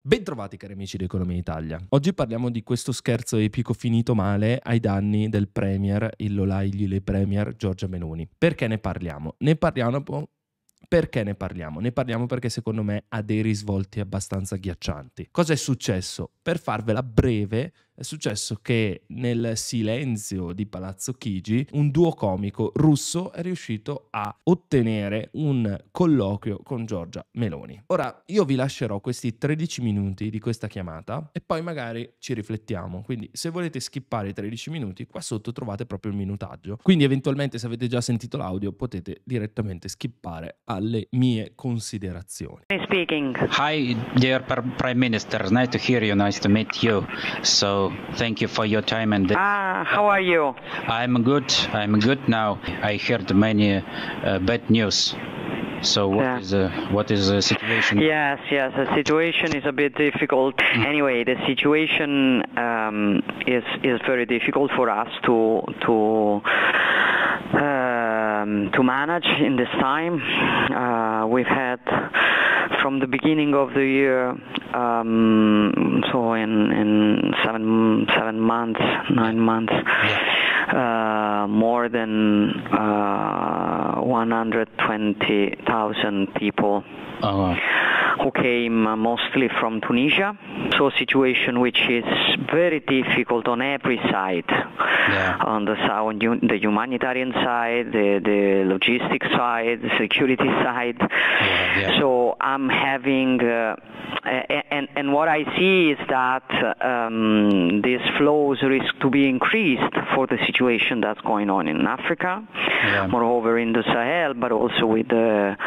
Bentrovati cari amici di Economia Italia. Oggi parliamo di questo scherzo epico finito male ai danni del premier, il lolaigile premier Giorgia Meloni. Perché ne parliamo? Perché ne parliamo? Ne parliamo perché secondo me ha dei risvolti abbastanza agghiaccianti. Cosa è successo? Per farvela breve, è successo che nel silenzio di Palazzo Chigi un duo comico russo è riuscito a ottenere un colloquio con Giorgia Meloni. Ora io vi lascerò questi 13 minuti di questa chiamata e poi magari ci riflettiamo. Quindi se volete skippare i 13 minuti, qua sotto trovate proprio il minutaggio. Quindi eventualmente se avete già sentito l'audio potete direttamente skippare alle mie considerazioni. Speaking. Hi, dear Prime Minister. Nice to hear you. Nice to meet you. So, thank you for your time and. How are you? I'm good. I'm good now. I heard many bad news. So, what is the situation? Yes. The situation is a bit difficult. Anyway, the situation is very difficult for us to manage in this time. We've had from the beginning of the year, so in 9 months, more than 120,000 people who came mostly from Tunisia. So a situation which is very difficult on every side, on the humanitarian side, the logistics side, the security side. So I'm having, and what I see is that these flows risk to be increased for the situation that's going on in Africa, moreover in the Sahel, but also with the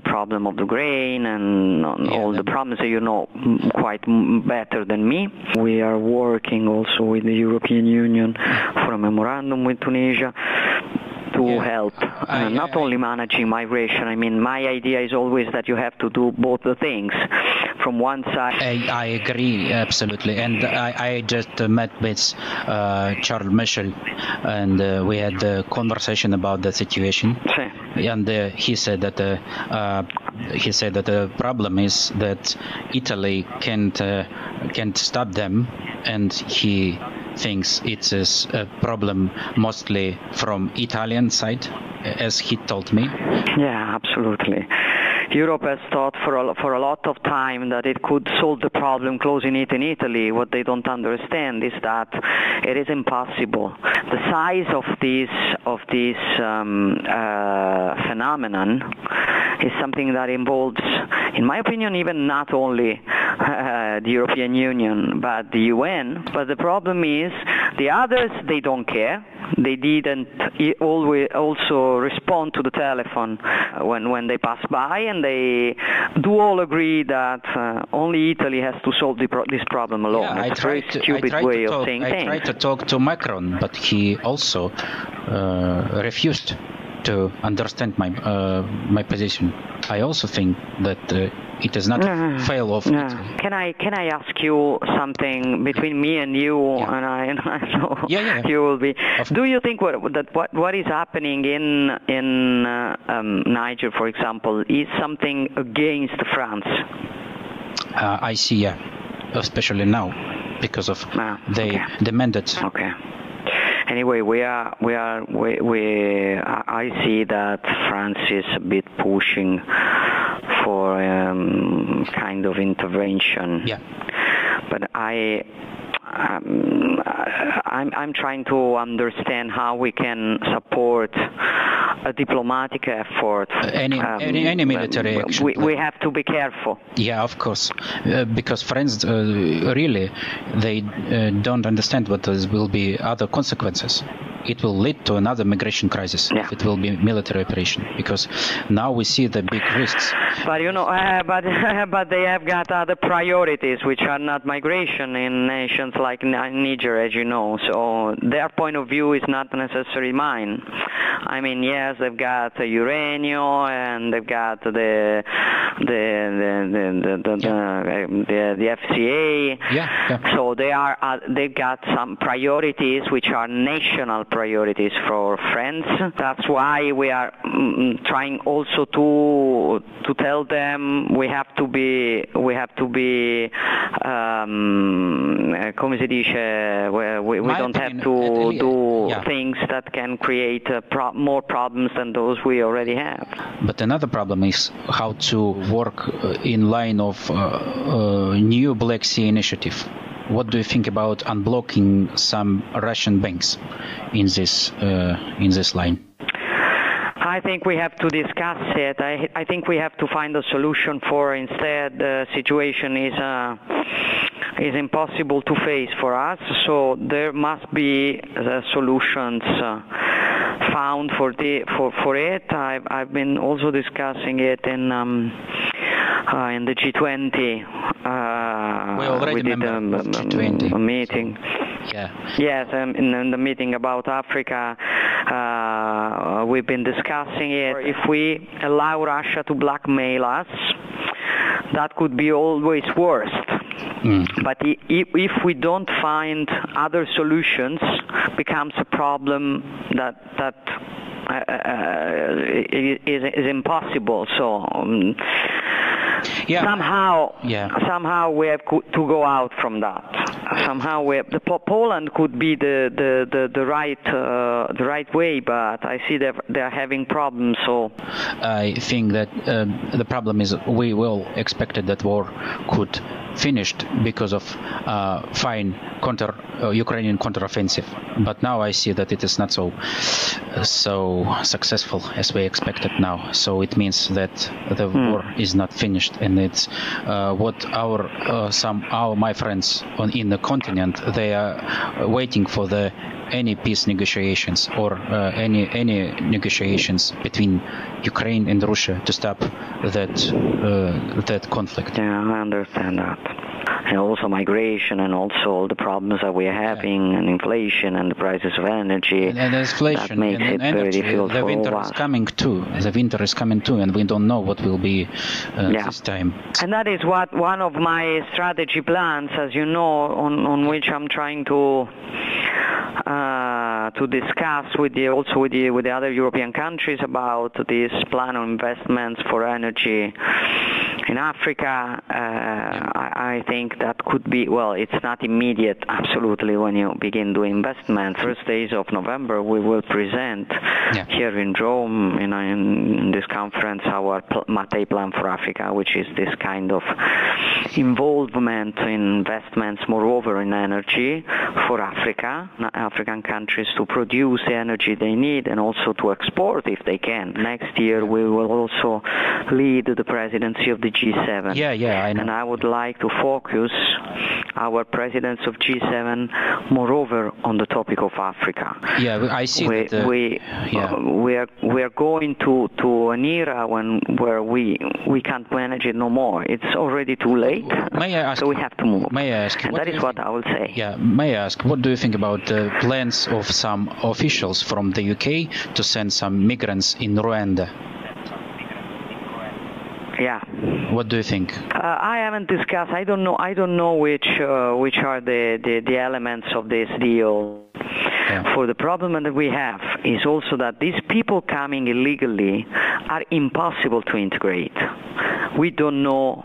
problem of the grain and all the problems that you know quite better than me. We are working also with the European Union for a memorandum with Tunisia to help, not only managing migration. I mean, my idea is always that you have to do both the things. From one side, I agree absolutely, and I just met with Charles Michel, and we had a conversation about the situation. And he said that the problem is that Italy can't stop them, and he thinks it is a problem mostly from Italian side, as he told me. Yeah, absolutely. Europe has thought for a lot of time that it could solve the problem closing it in Italy. What they don't understand is that it is impossible. The size of this phenomenon is something that involves, in my opinion, even not only the European Union but the UN. But the problem is the others, they don't care. They didn't always also respond to the telephone when they pass by, and they do all agree that only Italy has to solve this problem alone. It's a very stupid way of saying things. I tried to talk to Macron, but he also refused to understand my position. I also think that it is not fail of Italy. Can I ask you something between me and you? And I know you will be. Do you think what is happening in Niger, for example, is something against France? I see, especially now because of they demanded. Okay. Anyway, I see that France is a bit pushing for kind of intervention. Yeah. But I'm trying to understand how we can support a diplomatic effort. Any military action. We have to be careful. Yeah, of course, because France really they don't understand what will be other consequences. It will lead to another migration crisis if it will be military operation, because now we see the big risks. But you know, but they have got other priorities which are not migration in nations like Niger, as you know. So their point of view is not necessarily mine. I mean, yes, they've got the uranium and they've got the FCA. Yeah. So they've got some priorities which are national priorities for France. That's why we are trying also to tell them we have to be come si dice, we don't have to do things that can create more problems than those we already have. But another problem is how to work in line of new Black Sea initiative. What do you think about unblocking some Russian banks in this line? I think we have to discuss it. I think we have to find a solution for instead the situation is impossible to face for us. So there must be solutions found for it. I've been also discussing it in the G20. We already did a meeting. Yeah. Yes, in the meeting about Africa, we've been discussing it. If we allow Russia to blackmail us, that could be always worse. But if we don't find other solutions, becomes a problem that is impossible. So somehow we have to go out from that. Somehow Poland could be the right way, but I see they're having problems. So I think that the problem is we all expected that war could finished because of fine Ukrainian counteroffensive, but now I see that it is not so successful as we expected now. So it means that the war is not finished, and it's what my friends in the continent, they are waiting for any peace negotiations or any negotiations between Ukraine and Russia to stop that conflict. Yeah, I understand that. And also migration, and also the problems that we are having, and inflation, and the prices of energy. And inflation, that makes it very difficult the winter is coming too. The winter is coming too, and we don't know what will be this time. And that is what one of my strategy plans, as you know, on which I'm trying to discuss with the other European countries about this plan of investments for energy in Africa. I think that could be, well, it's not immediate, absolutely, when you begin doing investment. First days of November, we will present here in Rome, in this conference, our MATE plan for Africa, which is this kind of involvement in investments, moreover, in energy for African countries to produce the energy they need and also to export if they can. Next year, we will also lead the presidency of the G7. I know. And I would like to focus our presidents of G7, moreover, on the topic of Africa. Yeah, I see we are going to an era where we can't manage it no more. It's already too late. May I ask? So we have to move. May I ask? And that is what I will say. Yeah. May I ask? What do you think about the plans of some officials from the UK to send some migrants in Rwanda? Yeah. What do you think? I haven't discussed. I don't know which are the elements of this deal. Yeah. For the problem that we have is also that these people coming illegally are impossible to integrate. We don't know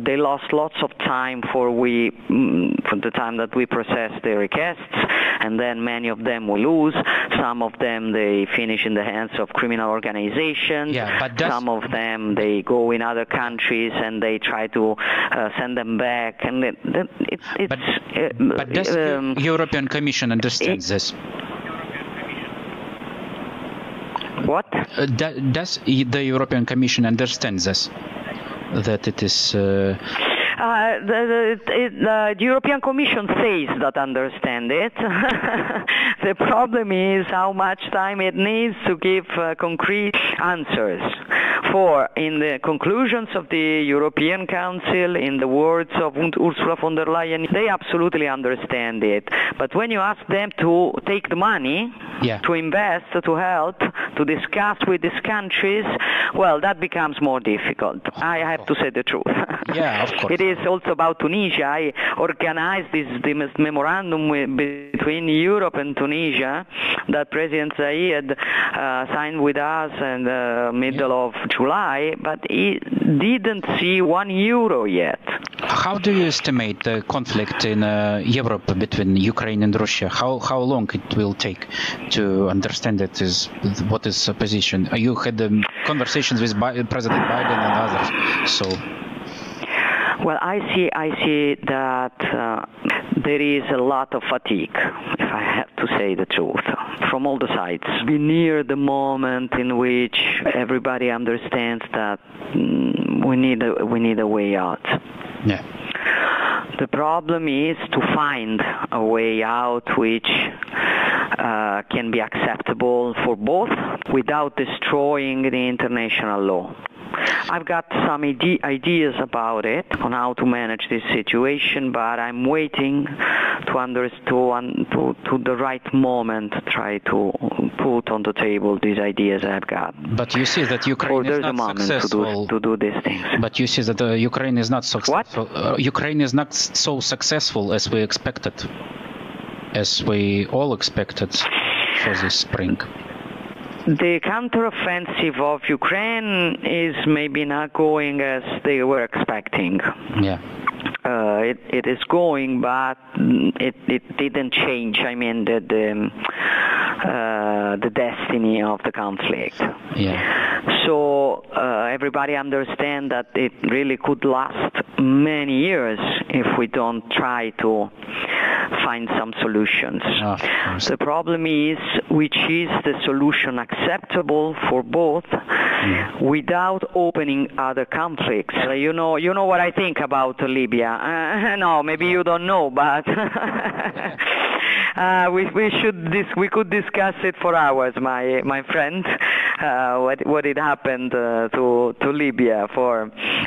they lost lots of time for the time that we process their requests, and then many of them will lose. Some of them they finish in the hands of criminal organizations. Yeah, but some of them they go in other countries and they try to send them back. And but does the European Commission understands this? What? Does the European Commission understand this? That it is... the European Commission says that understand it. The problem is how much time it needs to give concrete answers. For in the conclusions of the European Council, in the words of Ursula von der Leyen, they absolutely understand it. But when you ask them to take the money, to invest, to help, to discuss with these countries, well, that becomes more difficult. I have to say the truth. Yeah, of course. It is also about Tunisia. I organized this memorandum between Europe and Tunisia that President Zayed signed with us in the middle of July, but he didn't see €1 yet. How do you estimate the conflict in Europe between Ukraine and Russia? How long it will take to understand it? What is the position? You had conversations with President Biden and others, so. Well, I see that there is a lot of fatigue, if I have to say the truth, from all the sides. We're near the moment in which everybody understands that we need a way out. Yeah. The problem is to find a way out which can be acceptable for both without destroying the international law. I've got some ideas about it, on how to manage this situation, but I'm waiting to understand to the right moment, try to put on the table these ideas I've got. But you see that Ukraine is not successful to do these things. But you see that Ukraine is not successful. Ukraine is not so successful as we expected, as we all expected for this spring. The counteroffensive of Ukraine is maybe not going as they were expecting. Yeah. It is going, but it didn't change. I mean, the destiny of the conflict. Yeah. So everybody understands that it really could last many years if we don't try to find some solutions. The problem is, which is the solution acceptable for both without opening other conflicts? You know what I think about Libya. No, maybe you don't know, but we could discuss it for hours, my friend. What it happened to Libya.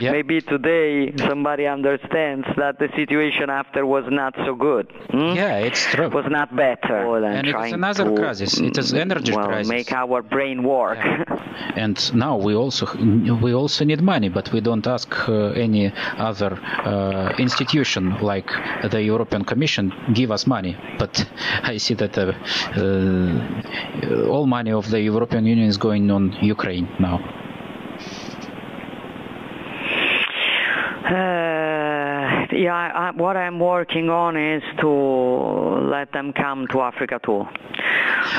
Maybe today somebody understands that the situation after was not so good. Yeah, it's true. Was not better. And it's another crisis. It is energy crisis. Make our brain work. Yeah. And now we also need money, but we don't ask any other institution like the European Commission give us money. But I see that all money of the European Union is going on Ukraine now. What I'm working on is to let them come to Africa too.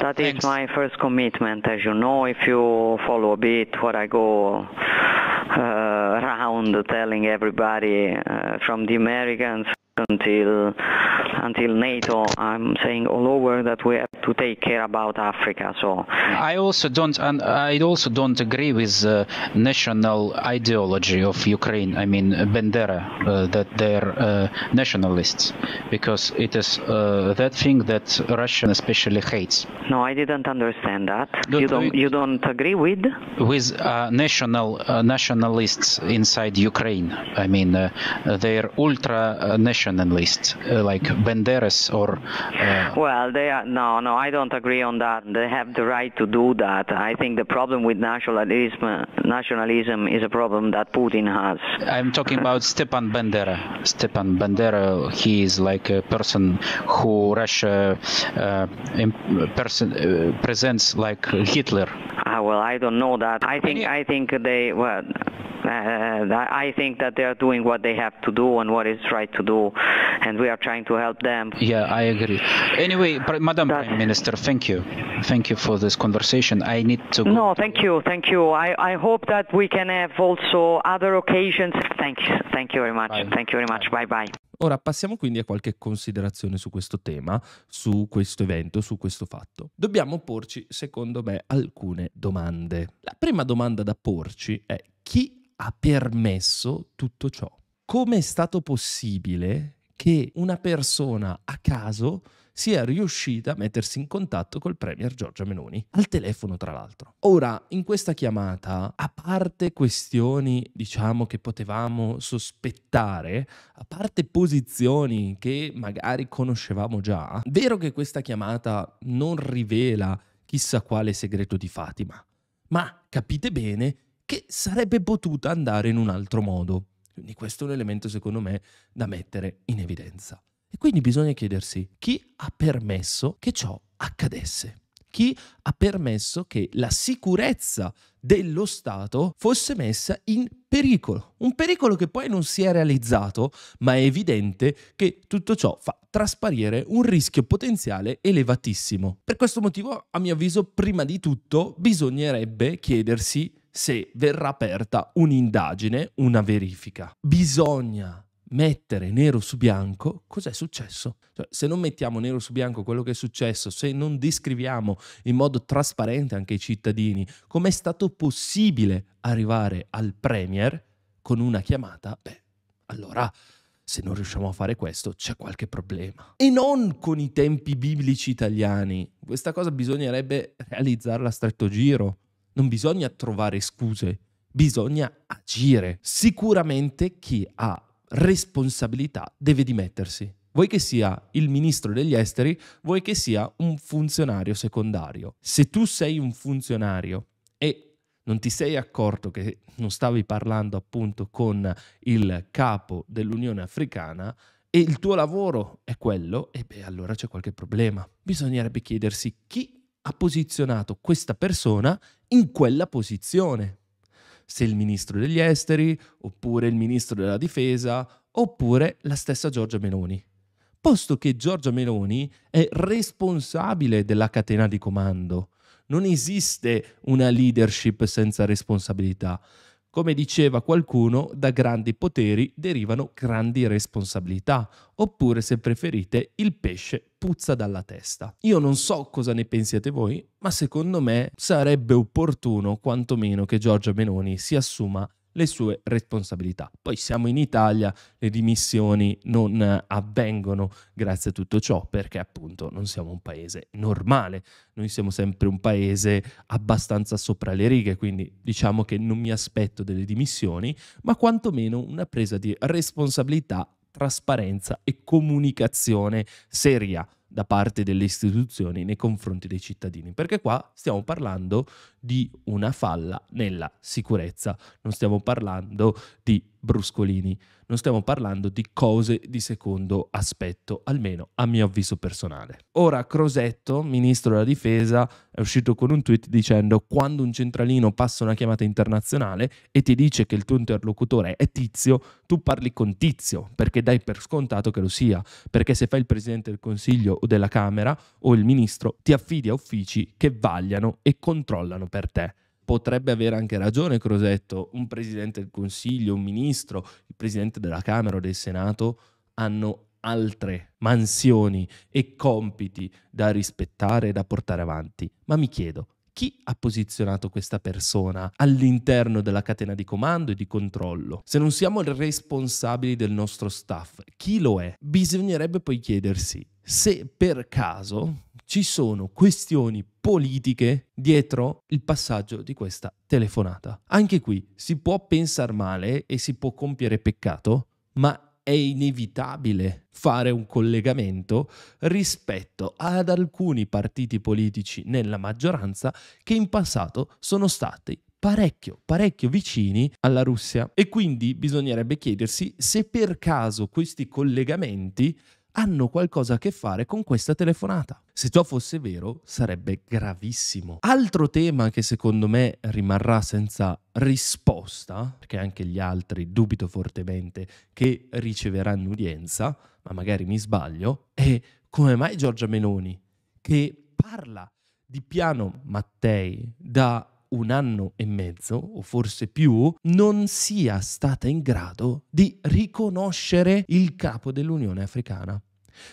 That is my first commitment, as you know. If you follow a bit what I go around telling everybody from the Americans until NATO, I'm saying all over that we have to take care about Africa. So I also don't agree with the national ideology of Ukraine. I mean, Bandera, that they're nationalists, because it is that thing that Russia especially hates. No, I didn't understand that. You don't agree with nationalists inside Ukraine. I mean, they're ultra nationalists, like Banderas or. Well, they are no. I don't agree on that. They have the right to do that. I think the problem with nationalism is a problem that Putin has. I'm talking about Stepan Bandera. Stepan Bandera, he is like a person who Russia presents like Hitler. Well, I don't know that. I think that they are doing what they have to do and what is right to do, and we are trying to help them. Yeah, I agree. Anyway, Madam Prime Minister, thank you for this conversation. I need to go. No, thank you. I hope that we can have also other occasions. Thank you very much. Bye. Thank you very much. Bye bye. Ora passiamo quindi a qualche considerazione su questo tema, su questo evento, su questo fatto. Dobbiamo porci, secondo me, alcune domande. La prima domanda da porci è: chi ha permesso tutto ciò? Come è stato possibile che una persona a caso sia riuscita a mettersi in contatto col premier Giorgia Meloni, al telefono tra l'altro. Ora, in questa chiamata, a parte questioni, diciamo, che potevamo sospettare, a parte posizioni che magari conoscevamo già, vero che questa chiamata non rivela chissà quale segreto di Fatima, ma capite bene che sarebbe potuta andare in un altro modo. Quindi questo è un elemento secondo me da mettere in evidenza. E quindi bisogna chiedersi chi ha permesso che ciò accadesse. Chi ha permesso che la sicurezza dello Stato fosse messa in pericolo. Un pericolo che poi non si è realizzato, ma è evidente che tutto ciò fa trasparire un rischio potenziale elevatissimo. Per questo motivo, a mio avviso, prima di tutto bisognerebbe chiedersi se verrà aperta un'indagine, una verifica. Bisogna mettere nero su bianco cos'è successo. Cioè, se non mettiamo nero su bianco quello che è successo, se non descriviamo in modo trasparente anche ai cittadini com'è stato possibile arrivare al premier con una chiamata, allora se non riusciamo a fare questo c'è qualche problema. E non con i tempi biblici italiani. Questa cosa bisognerebbe realizzarla a stretto giro. Non bisogna trovare scuse, bisogna agire. Sicuramente chi ha responsabilità deve dimettersi. Vuoi che sia il ministro degli esteri, vuoi che sia un funzionario secondario. Se tu sei un funzionario e non ti sei accorto che non stavi parlando appunto con il capo dell'Unione Africana e il tuo lavoro è quello, allora c'è qualche problema. Bisognerebbe chiedersi chi ha posizionato questa persona in quella posizione. Se il ministro degli esteri, oppure il ministro della difesa, oppure la stessa Giorgia Meloni. Posto che Giorgia Meloni è responsabile della catena di comando. Non esiste una leadership senza responsabilità. Come diceva qualcuno, da grandi poteri derivano grandi responsabilità, oppure se preferite il pesce puzza dalla testa. Io non so cosa ne pensiate voi, ma secondo me sarebbe opportuno quantomeno che Giorgia Meloni si assuma le sue responsabilità. Poi siamo in Italia, le dimissioni non avvengono grazie a tutto ciò, perché appunto non siamo un paese normale, noi siamo sempre un paese abbastanza sopra le righe, quindi diciamo che non mi aspetto delle dimissioni, ma quantomeno una presa di responsabilità, trasparenza e comunicazione seria da parte delle istituzioni nei confronti dei cittadini, perché qua stiamo parlando di una falla nella sicurezza, non stiamo parlando di bruscolini, non stiamo parlando di cose di secondo aspetto, almeno a mio avviso personale. Ora Crosetto, ministro della difesa, è uscito con un tweet dicendo: quando un centralino passa una chiamata internazionale e ti dice che il tuo interlocutore è Tizio, tu parli con Tizio, perché dai per scontato che lo sia, perché se fai il presidente del Consiglio o della Camera o il ministro, ti affidi a uffici che vagliano e controllano per te. Potrebbe avere anche ragione Crosetto, un presidente del Consiglio, un ministro, il presidente della Camera o del Senato hanno altre mansioni e compiti da rispettare e da portare avanti. Ma mi chiedo, chi ha posizionato questa persona all'interno della catena di comando e di controllo? Se non siamo responsabili del nostro staff, chi lo è? Bisognerebbe poi chiedersi se per caso ci sono questioni politiche dietro il passaggio di questa telefonata. Anche qui si può pensare male e si può compiere peccato, ma è inevitabile fare un collegamento rispetto ad alcuni partiti politici nella maggioranza che in passato sono stati parecchio vicini alla Russia. E quindi bisognerebbe chiedersi se per caso questi collegamenti hanno qualcosa a che fare con questa telefonata. Se ciò fosse vero, sarebbe gravissimo. Altro tema che secondo me rimarrà senza risposta, perché anche gli altri dubito fortemente che riceveranno udienza, ma magari mi sbaglio, è come mai Giorgia Meloni, che parla di piano Mattei da un anno e mezzo, o forse più, non sia stata in grado di riconoscere il capo dell'Unione Africana.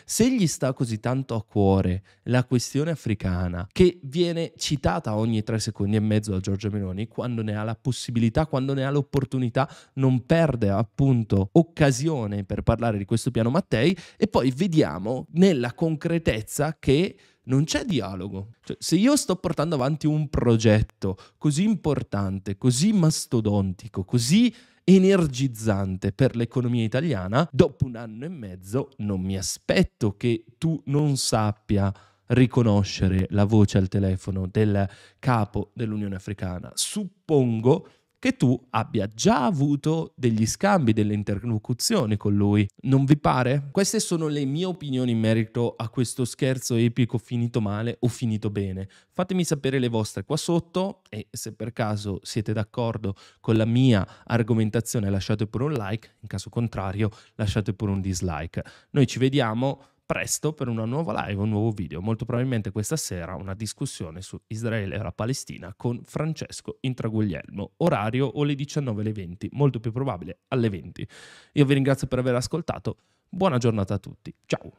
Se gli sta così tanto a cuore la questione africana, che viene citata ogni 3 secondi e mezzo da Giorgia Meloni, quando ne ha la possibilità, quando ne ha l'opportunità, non perde appunto occasione per parlare di questo piano Mattei, e poi vediamo nella concretezza che non c'è dialogo. Cioè, se io sto portando avanti un progetto così importante, così mastodontico, così energizzante per l'economia italiana, dopo 1 anno e mezzo non mi aspetto che tu non sappia riconoscere la voce al telefono del capo dell'Unione Africana. Suppongo che tu abbia già avuto degli scambi, delle interlocuzioni con lui. Non vi pare? Queste sono le mie opinioni in merito a questo scherzo epico finito male o finito bene. Fatemi sapere le vostre qua sotto, e se per caso siete d'accordo con la mia argomentazione lasciate pure un like, in caso contrario lasciate pure un dislike. Noi ci vediamo presto per una nuova live, un nuovo video, molto probabilmente questa sera una discussione su Israele e la Palestina con Francesco Intraguglielmo, orario o le 19 alle 20, molto più probabile alle 20. Io vi ringrazio per aver ascoltato, buona giornata a tutti, ciao!